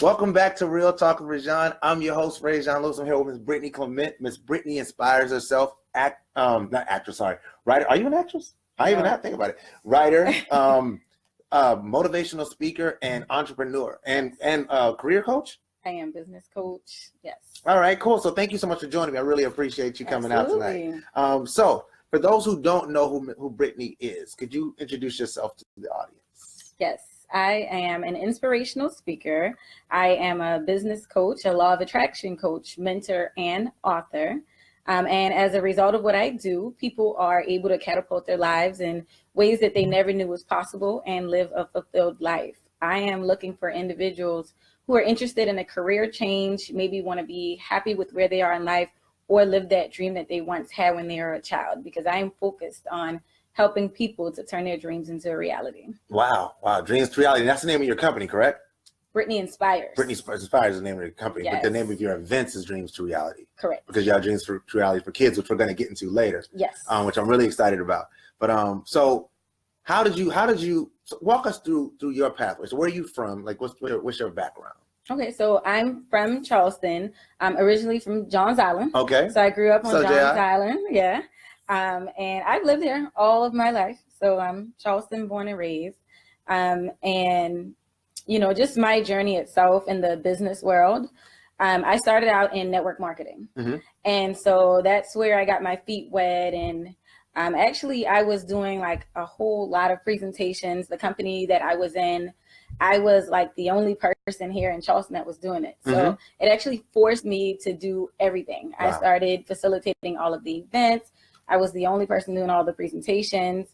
Welcome back to Real Talk with Rajon. I'm your host, Rajon Lewis. I'm here with Miss Brittney Clement. Miss Brittney inspires herself. Writer. Are you an actress? I even have to think about it. Writer, motivational speaker, and entrepreneur, and career coach. I am business coach. Yes. All right, cool. So thank you so much for joining me. I really appreciate you coming out tonight. So for those who don't know who Brittney is, could you introduce yourself to the audience? Yes. I am an inspirational speaker. I am a business coach, a law of attraction coach, mentor, and author. And as a result of what I do, people are able to catapult their lives in ways that they never knew was possible and live a fulfilled life. I am looking for individuals who are interested in a career change, maybe want to be happy with where they are in life, or live that dream that they once had when they were a child, because I am focused on helping people to turn their dreams into a reality. Wow. Dreams to reality. That's the name of your company, correct? Brittney Inspires. Brittney Inspires is the name of your company, yes. But the name of your events is Dreams to Reality. Correct. Because you have Dreams to Reality for Kids, which we're going to get into later. Yes. Which I'm really excited about. But so how did you walk us through your pathway? So where are you from? Like, what's your background? Okay, so I'm from Charleston. I'm originally from Johns Island. Okay. So I grew up on Johns Island. Yeah. And I've lived there all of my life. So I'm Charleston born and raised. And, you know, just my journey itself in the business world. I started out in network marketing. Mm-hmm. And so that's where I got my feet wet. And actually, I was doing like a whole lot of presentations. The company that I was in, I was like the only person here in Charleston that was doing it. So mm-hmm. It actually forced me to do everything. Wow. I started facilitating all of the events. I was the only person doing all the presentations.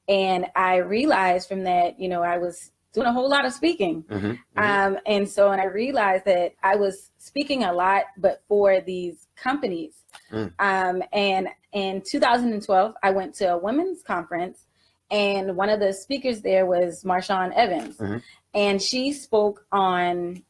And I realized from that, you know, I was doing a whole lot of speaking. Mm-hmm. Mm-hmm. And I realized that I was speaking a lot, but for these companies. Mm. And in 2012, I went to a women's conference, and one of the speakers there was Marshawn Evans. Mm-hmm. And she spoke on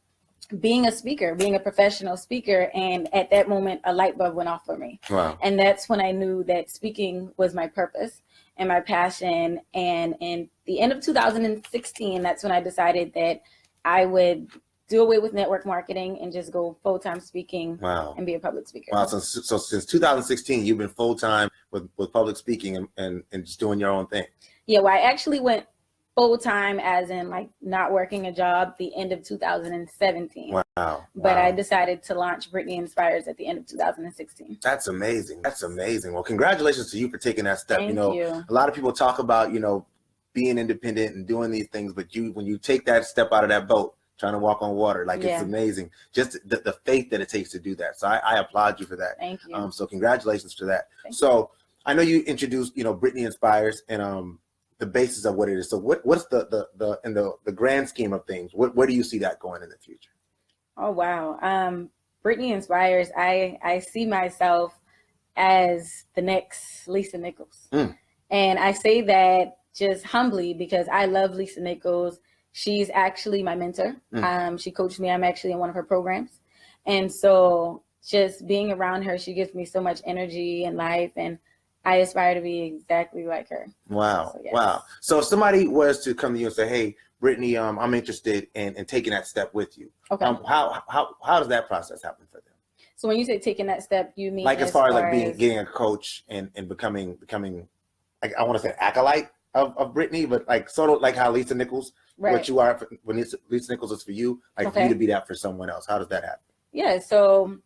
being a speaker, being a professional speaker. And at that moment, a light bulb went off for me. Wow. And that's when I knew that speaking was my purpose and my passion. And in the end of 2016, that's when I decided that I would do away with network marketing and just go full-time speaking. Wow. And be a public speaker. Wow. So since 2016, you've been full-time with public speaking and just doing your own thing. Yeah, well, I actually went full-time as in like not working a job the end of 2017. Wow. But I decided to launch Brittney Inspires at the end of 2016. That's amazing. That's amazing. Well, congratulations to you for taking that step. Thank you. A lot of people talk about, being independent and doing these things, but when you take that step out of that boat, trying to walk on water, it's amazing. Just the faith that it takes to do that. So I applaud you for that. Thank you. So congratulations for that. So I know you introduced, Brittney Inspires and the basis of what it is. So what's the in the grand scheme of things, where do you see that going in the future? Oh, wow. Brittney Inspires, I see myself as the next Lisa Nichols. Mm. And I say that just humbly because I love Lisa Nichols. She's actually my mentor. Mm. She coached me. I'm actually in one of her programs. And so just being around her, she gives me so much energy and life, and I aspire to be exactly like her. Wow. So, yes. Wow. So if somebody was to come to you and say, hey, Brittney, I'm interested in taking that step with you. Okay. How does that process happen for them? So when you say taking that step, you mean as far as getting a coach and becoming like, I want to say acolyte of Brittney, but like sort of like how Lisa Nichols, what you are when Lisa Nichols is for you, like for you to be that for someone else. How does that happen? Yeah. So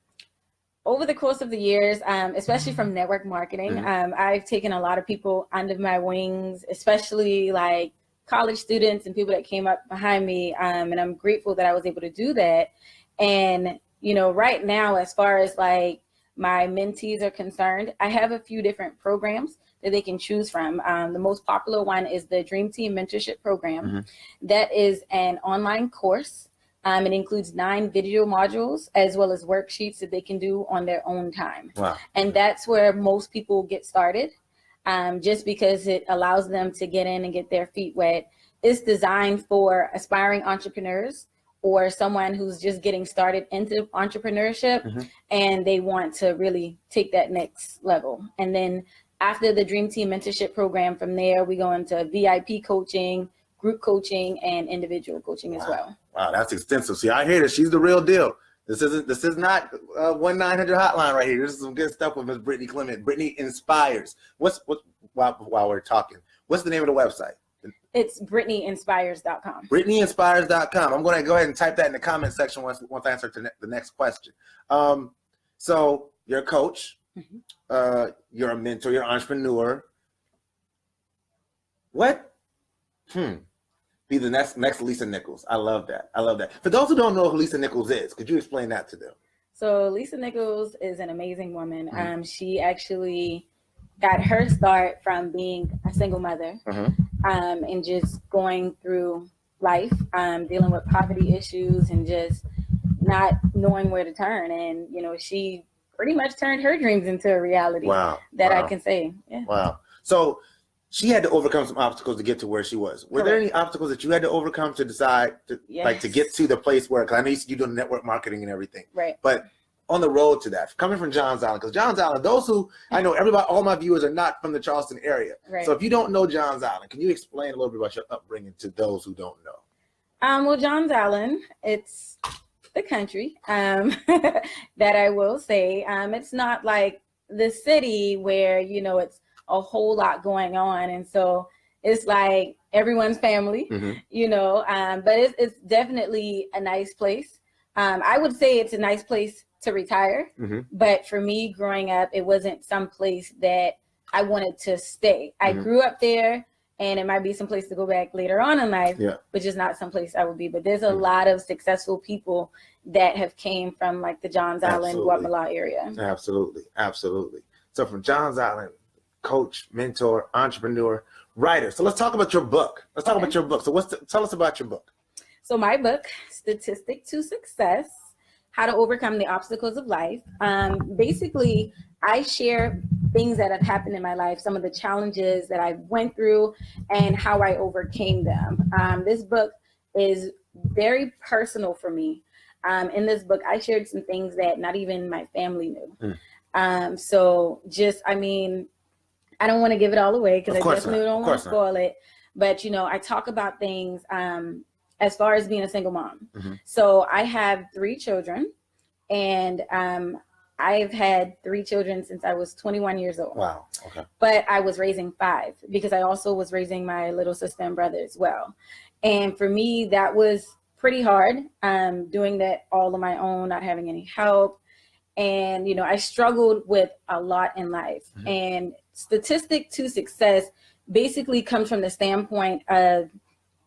over the course of the years, especially from network marketing, mm-hmm. I've taken a lot of people under my wings, especially like college students and people that came up behind me. And I'm grateful that I was able to do that. And, right now, as far as like my mentees are concerned, I have a few different programs that they can choose from. The most popular one is the Dream Team Mentorship Program. Mm-hmm. That is an online course. It includes 9 video modules as well as worksheets that they can do on their own time. Wow. And that's where most people get started, just because it allows them to get in and get their feet wet. It's designed for aspiring entrepreneurs or someone who's just getting started into entrepreneurship, mm-hmm. and they want to really take that next level. And then after the Dream Team Mentorship Program, from there, we go into VIP coaching, group coaching and individual coaching as well. Wow, that's extensive. See, I hear that she's the real deal. This is not 1-900 hotline right here. This is some good stuff with Miss Brittney Clement. Brittney Inspires. While we're talking, what's the name of the website? It's BrittneyInspires.com. BrittneyInspires.com. I'm going to go ahead and type that in the comment section once I answer the next question. So you're a coach, you're a mentor, you're an entrepreneur. What? Be the next Lisa Nichols. I love that. For those who don't know who Lisa Nichols is, could you explain that to them? So Lisa Nichols is an amazing woman. She actually got her start from being a single mother and just going through life, dealing with poverty issues and just not knowing where to turn. And, she pretty much turned her dreams into a reality. I can say. Yeah. Wow. So she had to overcome some obstacles to get to where she was. Were there any obstacles that you had to overcome to decide to to get to the place where, because I know you do network marketing and everything. Right. But on the road to that, coming from Johns Island, because Johns Island, those who, I know all my viewers are not from the Charleston area. Right. So if you don't know Johns Island, can you explain a little bit about your upbringing to those who don't know? Well, Johns Island, it's the country that I will say. It's not like the city where, it's a whole lot going on. And so it's like everyone's family, but it's definitely a nice place. I would say it's a nice place to retire. But for me growing up, it wasn't some place that I wanted to stay. I grew up there and it might be some place to go back later on in life, but just not some place I would be. But there's a lot of successful people that have came from like the Johns Island, Guatemala area. Absolutely. So from Johns Island, coach, mentor, entrepreneur, writer. So let's talk about your book. So tell us about your book. So my book, Statistic to Success, How to Overcome the Obstacles of Life. Basically, I share things that have happened in my life, some of the challenges that I went through and how I overcame them. This book is very personal for me. In this book, I shared some things that not even my family knew. I don't want to give it all away because I definitely don't want to spoil it. But, I talk about things as far as being a single mom. So I have 3 children and I've had 3 children since I was 21 years old. Wow. Okay. But I was raising 5 because I also was raising my little sister and brother as well. And for me, that was pretty hard, doing that all on my own, not having any help. And, I struggled with a lot in life. And Statistic to Success basically comes from the standpoint of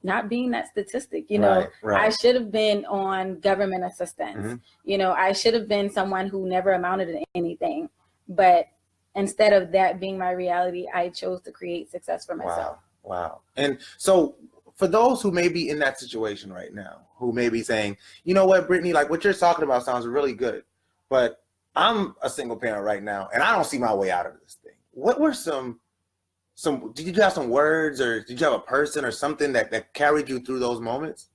not being that statistic. I should have been on government assistance. I should have been someone who never amounted to anything. But instead of that being my reality, I chose to create success for myself. Wow. And so for those who may be in that situation right now, who may be saying, you know what, Brittney, like what you're talking about sounds really good, but I'm a single parent right now and I don't see my way out of this thing. What were did you have some words or did you have a person or something that carried you through those moments?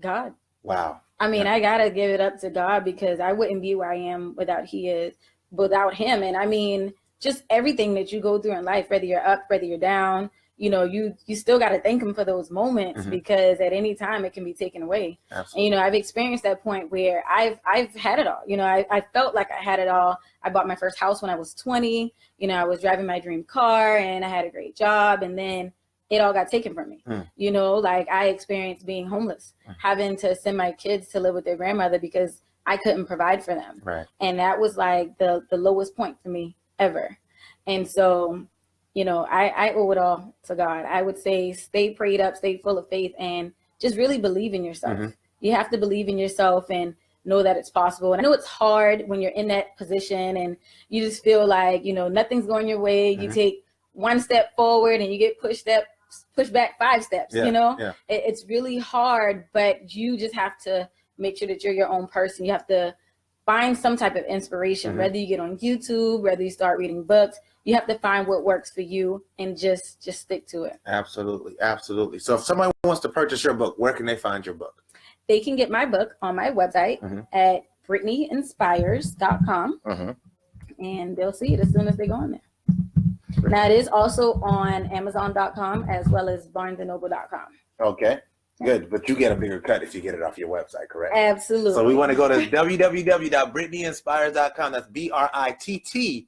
God. Wow. I got to give it up to God because I wouldn't be where I am without him. And just everything that you go through in life, whether you're up, whether you're down, you still got to thank him for those moments because at any time it can be taken away. Absolutely. And, I've experienced that point where I've had it all. I felt like I had it all. I bought my first house when I was 20. I was driving my dream car and I had a great job. And then it all got taken from me. I experienced being homeless, having to send my kids to live with their grandmother because I couldn't provide for them. Right. And that was like the lowest point for me ever. And so I owe it all to God. I would say stay prayed up, stay full of faith, and just really believe in yourself. You have to believe in yourself and know that it's possible. And I know it's hard when you're in that position and you just feel like, nothing's going your way. You take one step forward and you get pushed back 5 steps, It's really hard, but you just have to make sure that you're your own person. You have to find some type of inspiration, whether you get on YouTube, whether you start reading books. You have to find what works for you and just stick to it. Absolutely. So if somebody wants to purchase your book, where can they find your book? They can get my book on my website at BrittneyInspires.com and they'll see it as soon as they go on there. Now, it is also on Amazon.com as well as BarnesandNoble.com. Okay. Good, but you get a bigger cut if you get it off your website, correct? Absolutely. So we want to go to www.brittneyinspires.com. That's BRITTNEY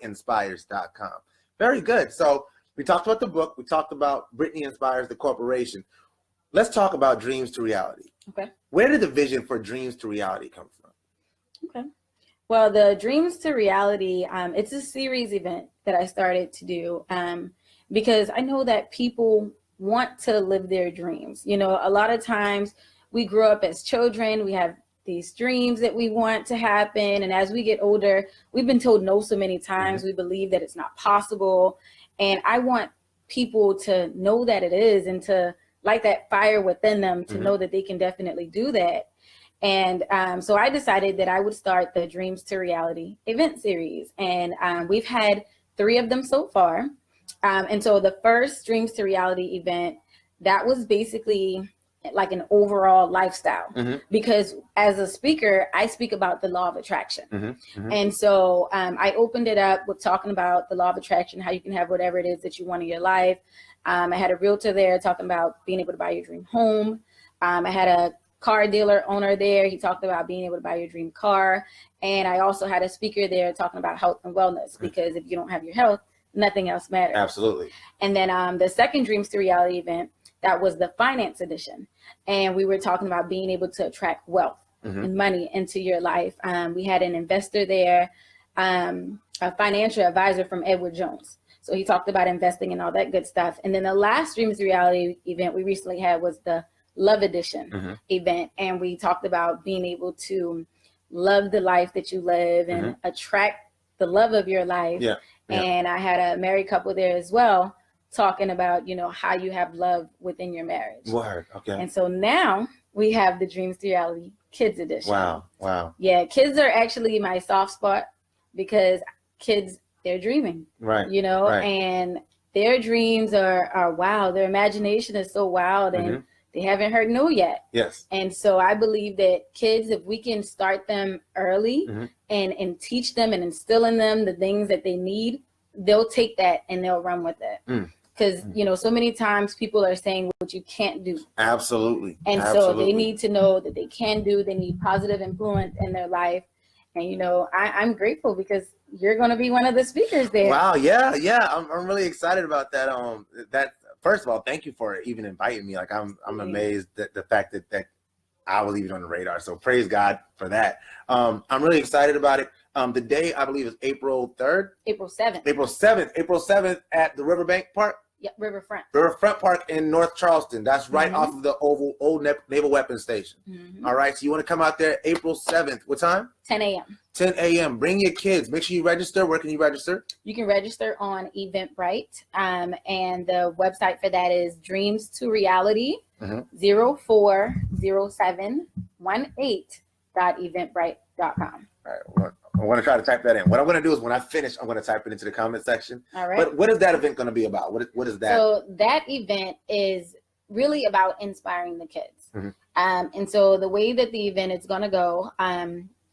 inspires.com. Very good. So we talked about the book. We talked about Brittney Inspires, the corporation. Let's talk about Dreams to Reality. Okay. Where did the vision for Dreams to Reality come from? Okay. Well, the Dreams to Reality, it's a series event that I started to do because I know that people want to live their dreams. You know, a lot of times we grow up as children, we have these dreams that we want to happen. And as we get older, we've been told no so many times. We believe that it's not possible. And I want people to know that it is, and to light that fire within them to know that they can definitely do that. And so I decided that I would start the Dreams to Reality event series. And we've had 3 of them so far. And so the first Dreams to Reality event, that was basically like an overall lifestyle, because as a speaker, I speak about the law of attraction. And so I opened it up with talking about the law of attraction, how you can have whatever it is that you want in your life. I had a realtor there talking about being able to buy your dream home. I had a car dealer owner there. He talked about being able to buy your dream car. And I also had a speaker there talking about health and wellness, because if you don't have your health, nothing else matters. Absolutely. And then the second Dreams to Reality event, that was the finance edition. And we were talking about being able to attract wealth and money into your life. We had an investor there, a financial advisor from Edward Jones. So he talked about investing and all that good stuff. And then the last Dreams to Reality event we recently had was the Love Edition event. And we talked about being able to love the life that you live and attract the love of your life. And I had a married couple there as well, talking about, you know, how you have love within your marriage. Word. Okay. And so now we have the Dreams to Reality Kids Edition. Wow. Yeah, kids are actually my soft spot, because kids, they're dreaming. Right. You know, and their dreams are wild. Their imagination is so wild, and they haven't heard no yet. Yes. And so I believe that kids, if we can start them early and teach them and instill in them the things that they need, they'll take that and they'll run with it. Because, you know, so many times people are saying what you can't do. Absolutely. And so they need to know that they can do, they need positive influence in their life. And, you know, I'm grateful because you're going to be one of the speakers there. Wow. Yeah. I'm really excited about that. That first of all, thank you for even inviting me. Like I'm amazed at the fact that I was even on the radar. So praise God for that. I'm really excited about it. The day, I believe, is April 3rd. April 7th. April 7th at the Riverbank Park. Yep, Riverfront Park in North Charleston. That's right off of the old Naval Weapons Station. All right, so you want to come out there April 7th. What time? 10 a.m. 10 a.m. Bring your kids. Make sure you register. Where can you register? You can register on Eventbrite. And the website for that is Dreams to Reality 040718.eventbrite.com. All right. I want to try to type that in. What I'm going to do is when I finish, I'm going to type it into the comment section. All right. But what is that event going to be about? What is that? So that event is really about inspiring the kids. And so the way that the event is going to go,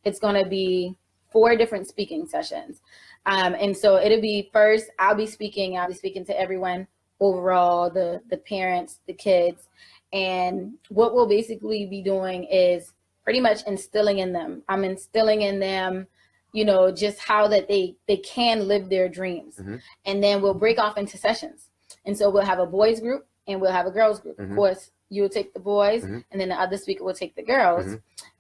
it's going to be 4 different speaking sessions. And so it'll be first, I'll be speaking to everyone overall, the parents, the kids. And what we'll basically be doing is pretty much instilling in them. I'm instilling in them, you know, just how that they can live their dreams. And then we'll break off into sessions. And so we'll have a boys group and we'll have a girls group. Of course, you'll take the boys and then the other speaker will take the girls.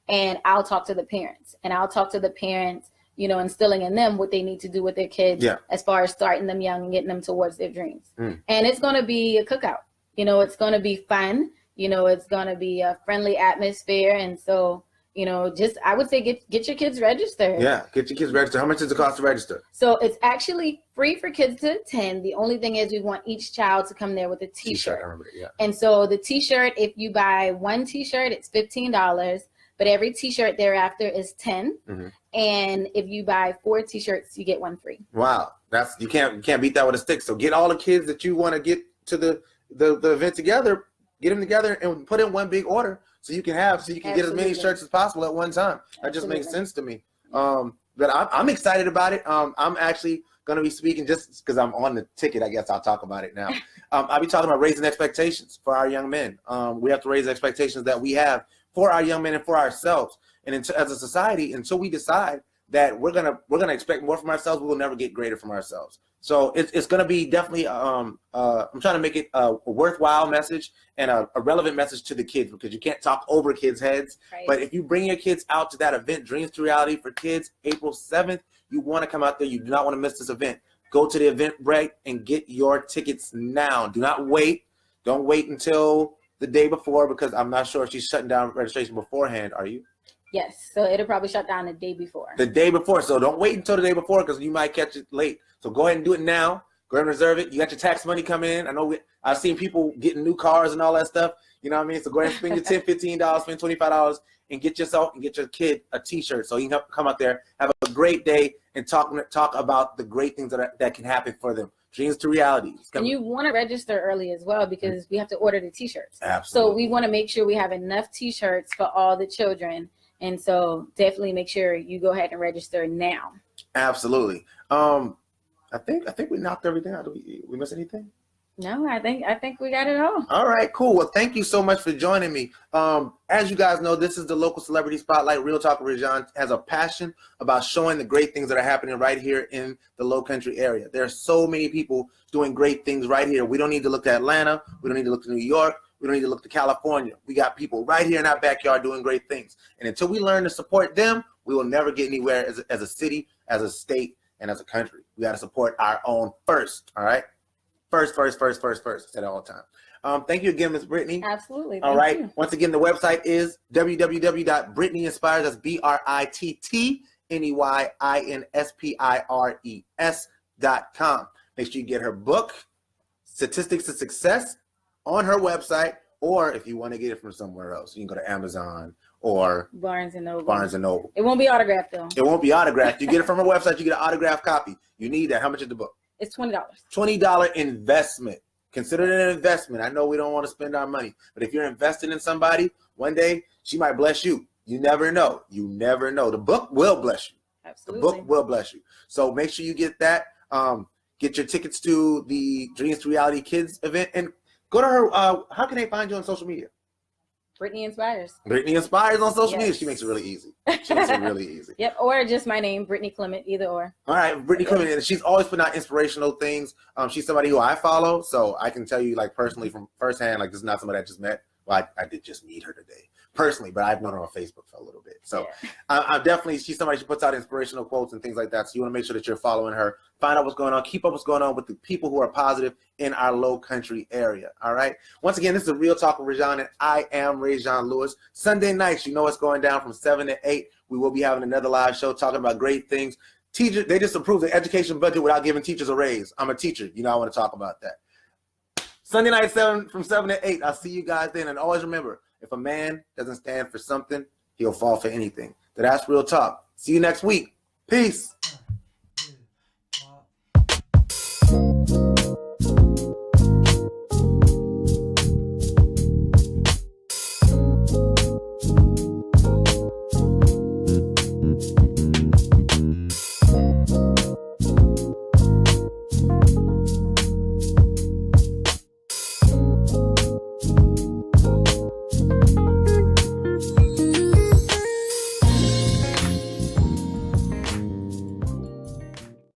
And I'll talk to the parents. And I'll talk to the parents, you know, instilling in them what they need to do with their kids as far as starting them young and getting them towards their dreams. And it's going to be a cookout. You know, it's going to be fun. You know, it's going to be a friendly atmosphere. And so, you know, just, I would say get your kids registered. Yeah, get your kids registered. How much does it cost to register? So it's actually free for kids to attend. The only thing is we want each child to come there with a t-shirt. I remember it, yeah. And so the t-shirt, if you buy 1 t-shirt, it's $15. But every t-shirt thereafter is $10. And if you buy 4 t-shirts, you get 1 free. Wow. You can't beat that with a stick. So get all the kids that you want to get to the event together, get them together and put in one big order so you can get as many shirts as possible at one time. That just makes sense to me. But I'm excited about it. I'm actually going to be speaking, just because I'm on the ticket, I guess I'll talk about it now. I'll be talking about raising expectations for our young men. We have to raise expectations that we have for our young men and for ourselves. And as a society, until we decide that we're gonna expect more from ourselves, we will never get greater from ourselves. So it's gonna be definitely I'm trying to make it a worthwhile message and a relevant message to the kids, because you can't talk over kids' heads. Right. But if you bring your kids out to that event, Dreams to Reality for Kids, April 7th, you want to come out there. You do not want to miss this event. Go to the Eventbrite and get your tickets now. Do not wait. Don't wait until the day before, because I'm not sure if she's shutting down registration beforehand. Are you? Yes, so it'll probably shut down the day before. The day before, so don't wait until the day before, because you might catch it late. So go ahead and do it now. Go ahead and reserve it. You got your tax money coming in. I know I've seen people getting new cars and all that stuff. You know what I mean? So go ahead and spend your $10, $15, spend $25, and get yourself and get your kid a T-shirt, so you can come out there, have a great day, and talk about the great things that can happen for them. Dreams to Reality. And you want to register early as well, because we have to order the T-shirts. Absolutely. So we want to make sure we have enough T-shirts for all the children. And so definitely make sure you go ahead and register now. Absolutely. I think we knocked everything out. Did we miss anything? No, I think we got it all. All right, cool. Well, thank you so much for joining me. As you guys know, this is the Local Celebrity Spotlight. Real Talk with Rajon has a passion about showing the great things that are happening right here in the Low Country area. There are so many people doing great things right here. We don't need to look to Atlanta. We don't need to look to New York. We don't need to look to California. We got people right here in our backyard doing great things. And until we learn to support them, we will never get anywhere as a city, as a state, and as a country. We got to support our own first, all right? First. I say that all the time. Thank you again, Ms. Brittney. Absolutely. All right. You. Once again, the website is www.brittneyinspires. That's BrittneyInspires.com. Make sure you get her book, Statistics to Success, on her website, or if you want to get it from somewhere else, you can go to Amazon or Barnes and Noble. It won't be autographed, though. It won't be autographed. You get it from her website, you get an autographed copy. You need that. How much is the book? It's $20. $20 investment. Consider it an investment. I know we don't want to spend our money, but if you're investing in somebody, one day she might bless you. You never know. You never know. The book will bless you. Absolutely. The book will bless you. So make sure you get that. Get your tickets to the Dreams to Reality Kids event, and go to her. How can they find you on social media? Brittney Inspires. Brittney Inspires on social media. She makes it really easy. Yep, or just my name, Brittney Clement, either or. All right, Brittney Clement. And she's always putting out inspirational things. She's somebody who I follow, so I can tell you, like, personally from firsthand, like, this is not somebody I just met. Well, I did just meet her today personally, but I've known her on Facebook for a little bit. So yeah. I'm definitely, she's somebody, she puts out inspirational quotes and things like that. So you want to make sure that you're following her, find out what's going on, keep up what's going on with the people who are positive in our Low Country area. All right. Once again, this is a Real Talk with Rajon, and I am Rajon Lewis. Sunday nights, you know what's going down from 7 to 8. We will be having another live show talking about great things. Teachers, they just approved the education budget without giving teachers a raise. I'm a teacher. You know, I want to talk about that. Sunday night, from 7 to 8. I'll see you guys then. And always remember, if a man doesn't stand for something, he'll fall for anything. That's Real Talk. See you next week. Peace.